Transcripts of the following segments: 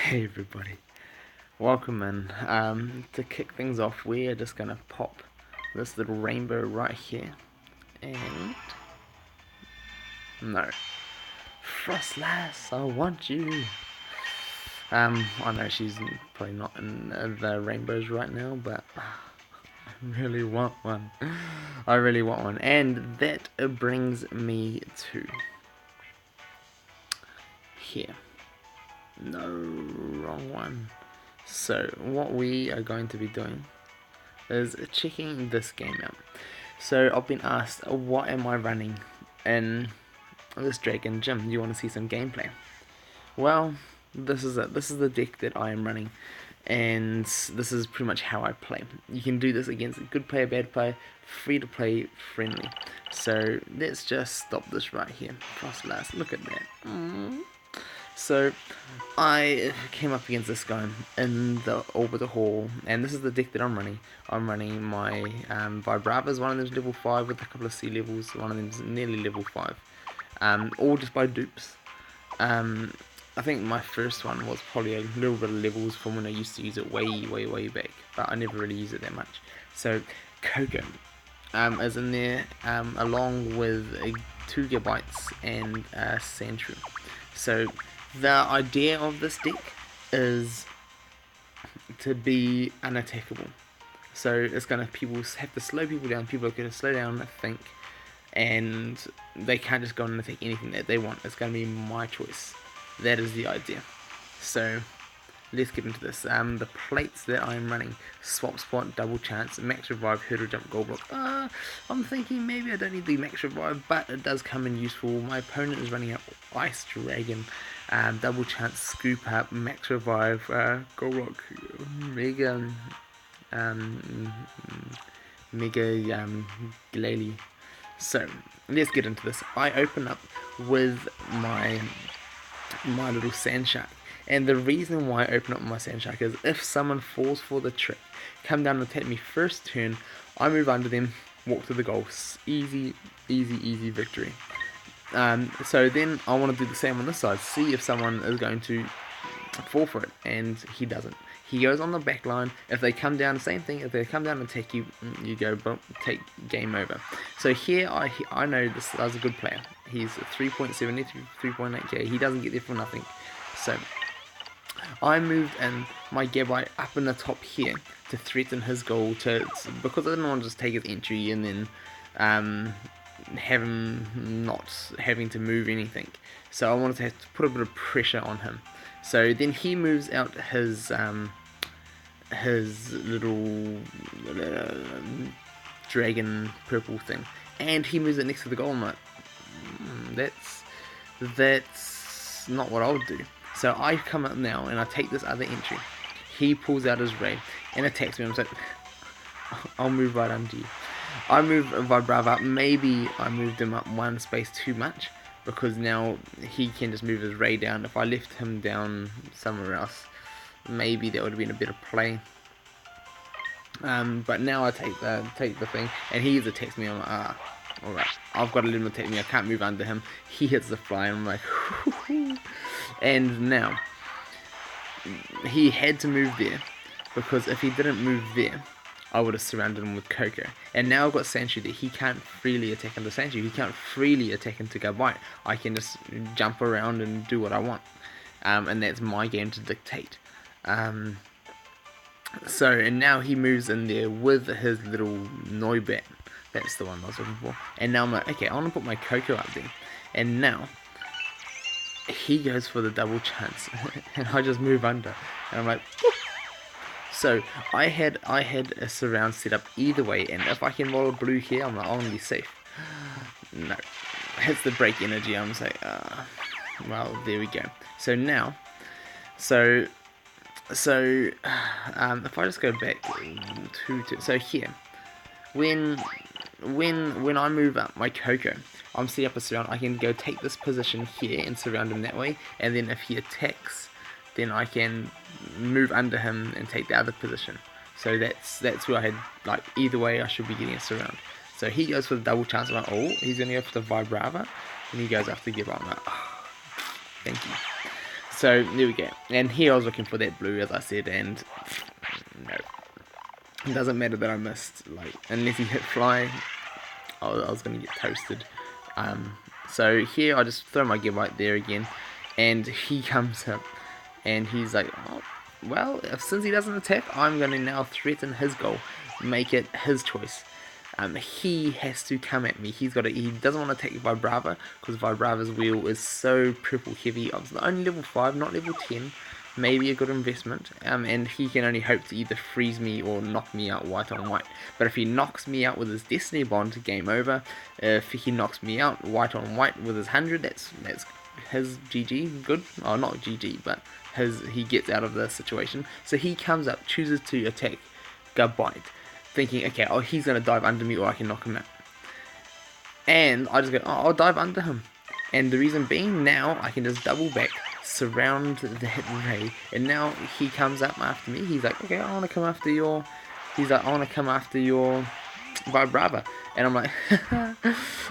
Hey everybody, welcome in. To kick things off, we are just gonna pop this little rainbow right here, and no, Frostlass, I want you. I know she's probably not in the rainbows right now, but I really want one. I really want one, and that brings me to here. No, wrong one. So what we are going to be doing is checking this game out. So I've been asked, what am I running in this Dragon Gym? Do you want to see some gameplay? Well, this is it. This is the deck that I am running, and this is pretty much how I play. You can do this against good player, bad player, free to play, friendly. So let's just stop this right here. Frostlass, look at that. So I came up against this guy in the Orbiter Hall, and this is the deck that I'm running. I'm running my Vibravas. One of them's level 5 with a couple of C levels. One of them's nearly level 5. All just by dupes. I think my first one was probably a little bit of levels from when I used to use it way back, but I never really use it that much. So Coco is in there, along with 2 gigabytes and Sandshrew. So the idea of this deck is to be unattackable. So it's gonna people have to slow people down. People are gonna slow down, think, and they can't just go and attack anything that they want. It's gonna be my choice. That is the idea. So let's get into this. The plates that I'm running: swap spot, double chance, max revive, hurdle jump, gold block. I'm thinking maybe I don't need the max revive, but it does come in useful. My opponent is running out Ice Dragon, double chance, scoop up, max revive, gold block, mega, glalie. So let's get into this. I open up with my little sand shark. And the reason why I open up my sand shark is if someone falls for the trick, come down and attack me first turn, I move under them, walk to the goal. Easy victory. So then I want to do the same on this side. See if someone is going to fall for it, and he doesn't. He goes on the back line. If they come down, same thing. If they come down and attack you, you go boom, take game over. So here I know this guy's a good player. He's 3.70, 3.8k. He doesn't get there for nothing. So I moved in my Gabite up in the top here to threaten his goal, because I didn't want to just take his entry and then have him not having to move anything. So I wanted to have to put a bit of pressure on him. So then he moves out his little dragon purple thing, and he moves it next to the goal. I'm like, that's not what I would do. So I come up now and I take this other entry. He pulls out his ray and attacks me. I'm like, I'll move right under you. I move Vibrav up. Maybe I moved him up one space too much, because now he can just move his ray down. If I left him down somewhere else, maybe that would have been a better play. But now I take the thing, and he attacks me. I'm like, alright, I've got to let him attack me. I can't move under him. He hits the fly, and I'm like, and now he had to move there, because if he didn't move there, I would have surrounded him with Coco. And now I've got Sandshrew that he can't freely attack into Sandshrew. He can't freely attack into Gabite. I can just jump around and do what I want. And that's my game to dictate. And now he moves in there with his little Noibat. That's the one I was looking for. And now I'm like, okay, I want to put my Coco up there. And now he goes for the double chance. And I just move under. And I'm like, whoop. So I had a surround set up either way, and if I can roll a blue here, I'm like, I'm gonna be safe. No, hits the break energy. I'm just like, well, there we go. So now, if I just go back so here, when I move up my Coco, I'm set up a surround. I can go take this position here and surround him that way, and then if he attacks, then I can move under him and take the other position. So that's where I had, like, either way I should be getting a surround. So he goes for the double chance. I'm like, oh, he's going to go for the Vibrava, and he goes after give up. I'm like, oh, thank you. So there we go. And here I was looking for that blue, as I said, and no, it doesn't matter that I missed. Like, unless he hit fly, I was gonna get toasted. So here I just throw my gigabyte there again, and he comes up, and he's like, oh, well, since he doesn't attack, I'm gonna now threaten his goal, make it his choice. He has to come at me. He doesn't want to attack Vibrava because Vibrava's wheel is so purple heavy. I was only level 5, not level 10. Maybe a good investment. And he can only hope to either freeze me or knock me out white on white. But if he knocks me out with his Destiny Bond, game over. If he knocks me out white on white with his 100, that's his GG. Good. Oh, not GG, but he gets out of the situation. So he comes up, chooses to attack Gabite, thinking, okay, oh, he's going to dive under me or I can knock him out. And I just go, oh, I'll dive under him. And the reason being, now I can just double back, surround the hit ray, and now he comes up after me. He's like, okay, I want to come after your... He's like, I want to come after your Vibrava. And I'm like,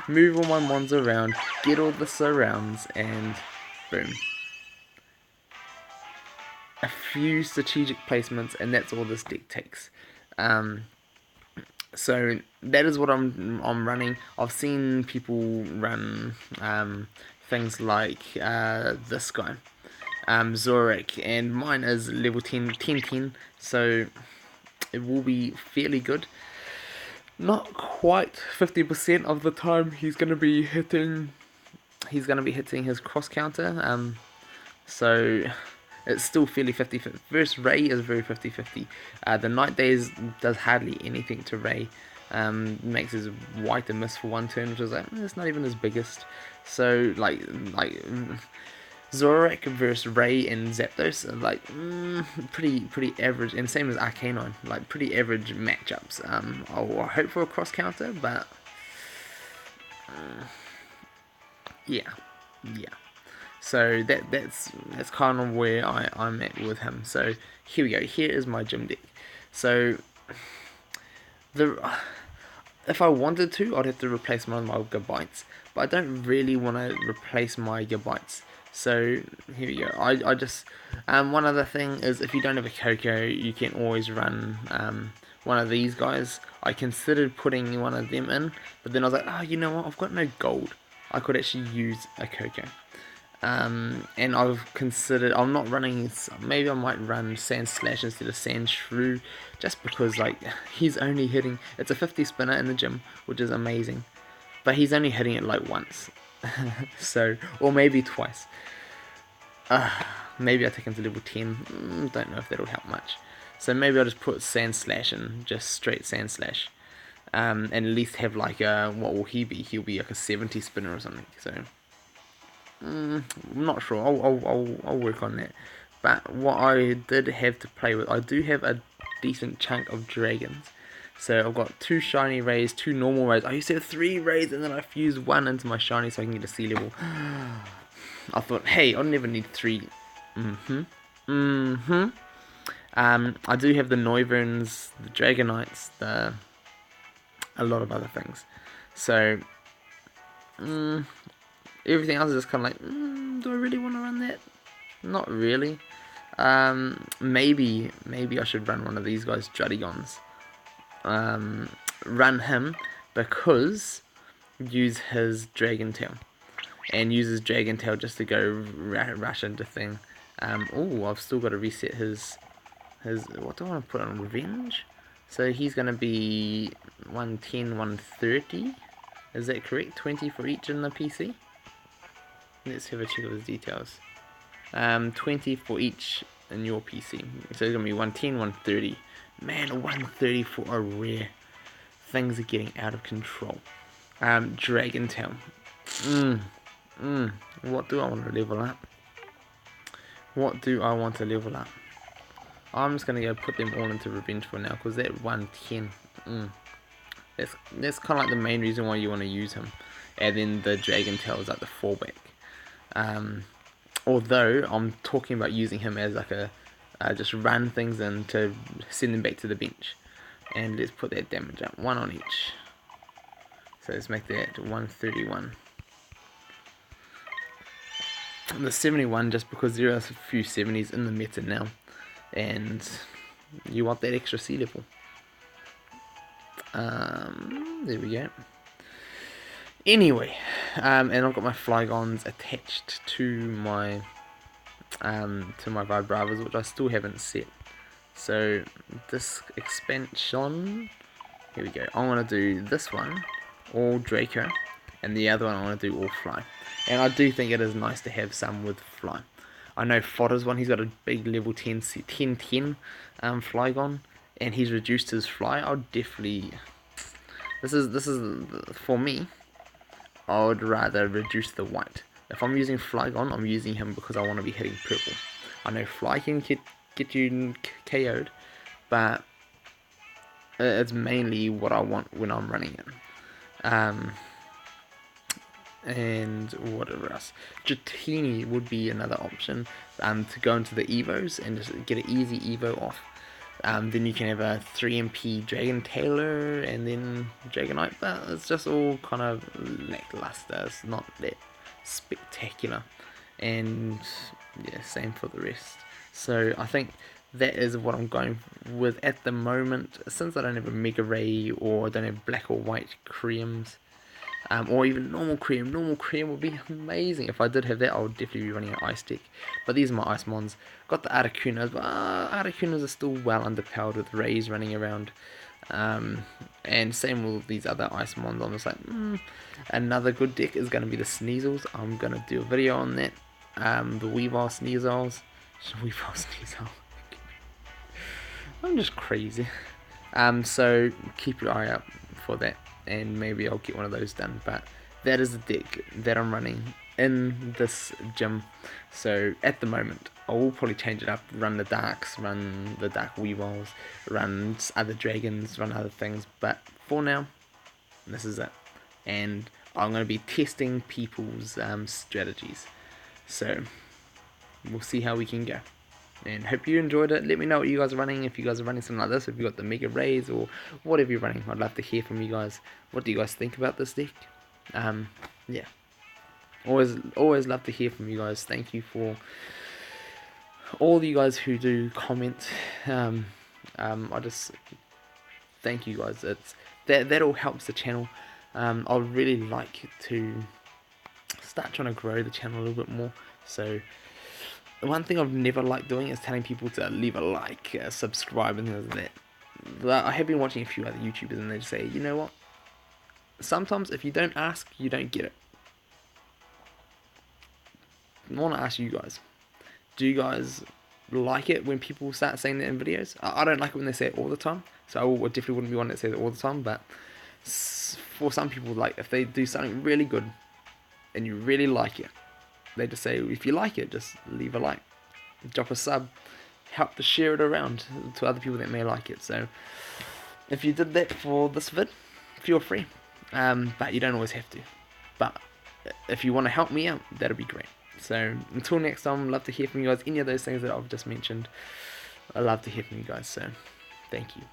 move all my mons around, get all the surrounds, and boom. A few strategic placements, and that's all this deck takes. So that is what I'm running. I've seen people run things like this guy, Zorak, and mine is level 10, so it will be fairly good. Not quite 50% of the time he's gonna be hitting his cross counter. So it's still fairly 50-50. Versus Ray is very 50-50. The Night Days does hardly anything to Ray. Makes his white a miss for one turn, which is like, it's not even his biggest. So like Zorak versus Ray and Zapdos are like pretty average, and same as Arcanine, like pretty average matchups. I'll hope for a cross counter, but yeah. So that's kind of where I'm at with him. So here we go. Here is my gym deck. So if I wanted to, I'd have to replace one of my Gigabytes, but I don't really want to replace my Gigabytes. So here we go. I just one other thing is, if you don't have a Coco, you can always run one of these guys. I considered putting one of them in, but then I was like, oh, you know what? I've got no gold. I could actually use a Coco. And I've considered, I'm not running, maybe I might run Sand Slash instead of Sand Shrew, just because like he's only hitting, it's a 50 spinner in the gym, which is amazing, but he's only hitting it like once. So, or maybe twice. Maybe I take him to level 10, don't know if that'll help much. So maybe I'll just put Sand Slash in, just straight Sand Slash, and at least have like a, what will he be? He'll be like a 70 spinner or something. So I'm not sure. I'll work on that. But what I did have to play with, I do have a decent chunk of dragons. So I've got 2 shiny rays, 2 normal rays. I used to have 3 rays, and then I fused 1 into my shiny so I can get a sea level. I thought, hey, I'll never need 3. I do have the Noivern, the Dragonites, a lot of other things. So everything else is just kind of like, do I really want to run that? Not really. Maybe I should run one of these guys, Drudigons. Run him, because use his Dragon Tail, and use his Dragon Tail just to go rush into thing. Oh, I've still got to reset his what do I want to put on? Revenge? So he's going to be 110, 130. Is that correct? 20 for each in the PC? Let's have a check of his details. 20 for each in your PC. So it's going to be 110, 130. Man, 130 for a rare. Things are getting out of control. Dragon Tail. What do I want to level up? I'm just going to go put them all into Revenge for now, because that 110. That's kind of like the main reason why you want to use him. And then the Dragon Tail is like the fallback. Although I'm talking about using him as like a just run things in to send them back to the bench. And let's put that damage up, 1 on each. So let's make that 131. the 71 just because there are a few 70s in the meta now, and you want that extra sea level. There we go. Anyway, and I've got my Flygons attached to my Vibravas, which I still haven't set. So this expansion, here we go. I want to do this one all Draco, and the other one I want to do all Fly. And I do think it is nice to have some with Fly. I know Fodder's one, he's got a big level 10 Flygon, and he's reduced his Fly. I'll definitely, this is for me, I would rather reduce the white. If I'm using Flygon, I'm using him because I want to be hitting purple. I know Fly can get you KO'd, but it's mainly what I want when I'm running it. And whatever else. Dratini would be another option to go into the Evos and just get an easy Evo off. Then you can have a 3MP Dragon Tailor and then Dragonite, but it's just all kind of lackluster. It's not that spectacular. And yeah, same for the rest. So I think that is what I'm going with at the moment. Since I don't have a Mega Ray or I don't have black or white creams, or even normal cream. Normal cream would be amazing. If I did have that, I would definitely be running an ice deck. But these are my ice mons. Got the Articunas, but Articunas are still well underpowered with Rays running around. And same with these other ice mons. I'm just like, another good deck is going to be the Sneasels. I'm going to do a video on that. The Weavile Sneasels. Weavile Sneasel. I'm just crazy. So keep your eye out for that, and maybe I'll get one of those done. But that is the deck that I'm running in this gym. So at the moment, I will probably change it up, run the Darks, run the Dark Weaviles, run other Dragons, run other things. But for now, this is it. And I'm going to be testing people's strategies. So we'll see how we can go. And hope you enjoyed it. Let me know what you guys are running. If you guys are running something like this, if you got the Mega Rays or whatever you're running, I'd love to hear from you guys. What do you guys think about this deck? Yeah, always love to hear from you guys. Thank you for all you guys who do comment. I just thank you guys. It's that all helps the channel. I'd really like to start trying to grow the channel a little bit more. So the one thing I've never liked doing is telling people to leave a like, subscribe and things like that. But I have been watching a few other YouTubers and they just say, you know what? Sometimes if you don't ask, you don't get it. I want to ask you guys. Do you guys like it when people start saying that in videos? I don't like it when they say it all the time. So I definitely wouldn't be one that says it all the time. But for some people, like if they do something really good and you really like it, they just say, if you like it, just leave a like, drop a sub, help to share it around to other people that may like it. So if you did that for this vid, feel free, but you don't always have to. But if you want to help me out, that'd be great. So until next time, I'd love to hear from you guys. Any of those things that I've just mentioned, I'd love to hear from you guys. So thank you.